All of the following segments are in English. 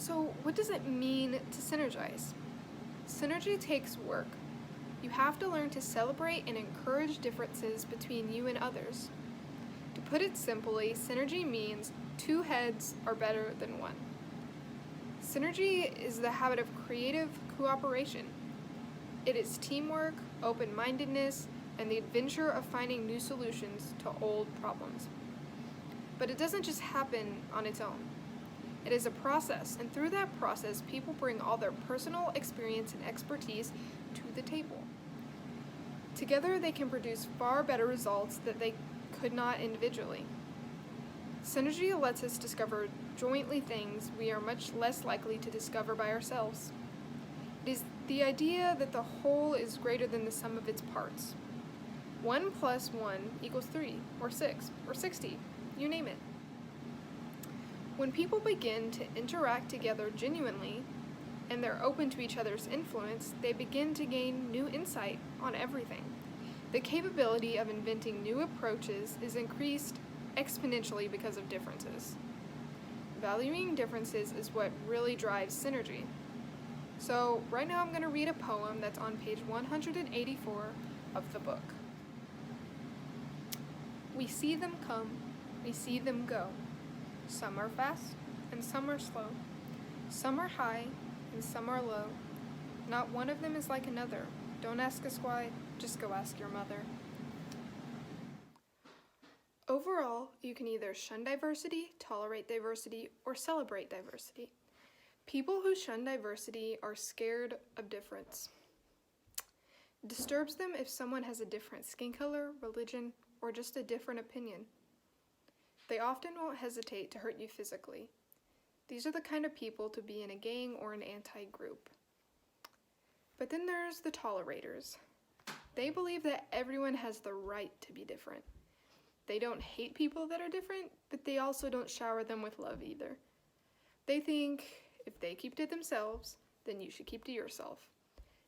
So, what does it mean to synergize? Synergy takes work. You have to learn to celebrate and encourage differences between you and others. To put it simply, synergy means two heads are better than one. Synergy is the habit of creative cooperation. It is teamwork, open mindedness, and the adventure of finding new solutions to old problems. But it doesn't just happen on its own. It is a process, and through that process, people bring all their personal experience and expertise to the table. Together, they can produce far better results that they could not individually. Synergy lets us discover jointly things we are much less likely to discover by ourselves. It is the idea that the whole is greater than the sum of its parts. 1 plus 1 equals 3, or 6, or 60, you name it. When people begin to interact together genuinely, and they're open to each other's influence, they begin to gain new insight on everything. The capability of inventing new approaches is increased exponentially because of differences. Valuing differences is what really drives synergy. So, right now I'm going to read a poem that's on page 184 of the book. We see them come, we see them go. Some are fast, and some are slow. Some are high, and some are low. Not one of them is like another. Don't ask us why, just go ask your mother. Overall, you can either shun diversity, tolerate diversity, or celebrate diversity. People who shun diversity are scared of difference. It disturbs them if someone has a different skin color, religion, or just a different opinion. They often won't hesitate to hurt you physically. These are the kind of people to be in a gang or an anti-group. But then there's the tolerators. They believe that everyone has the right to be different. They don't hate people that are different, but they also don't shower them with love either. They think if they keep to themselves, then you should keep to yourself.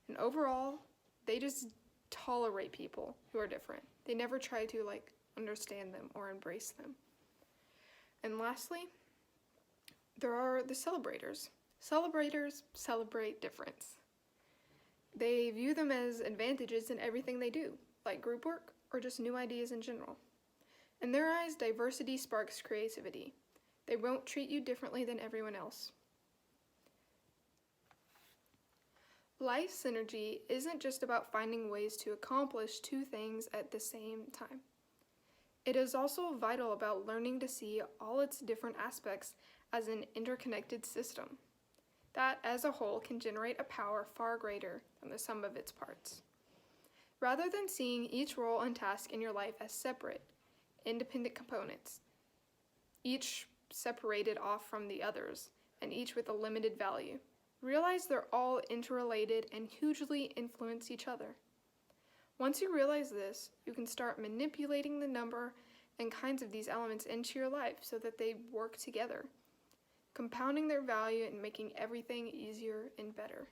And overall, they just tolerate people who are different. They never try to understand them or embrace them. And lastly, there are the celebrators. Celebrators celebrate difference. They view them as advantages in everything they do, like group work or just new ideas in general. In their eyes, diversity sparks creativity. They won't treat you differently than everyone else. Life synergy isn't just about finding ways to accomplish two things at the same time. It is also vital about learning to see all its different aspects as an interconnected system that, as a whole, can generate a power far greater than the sum of its parts. Rather than seeing each role and task in your life as separate, independent components, each separated off from the others, and each with a limited value, realize they're all interrelated and hugely influence each other. Once you realize this, you can start manipulating the number and kinds of these elements into your life so that they work together, compounding their value and making everything easier and better.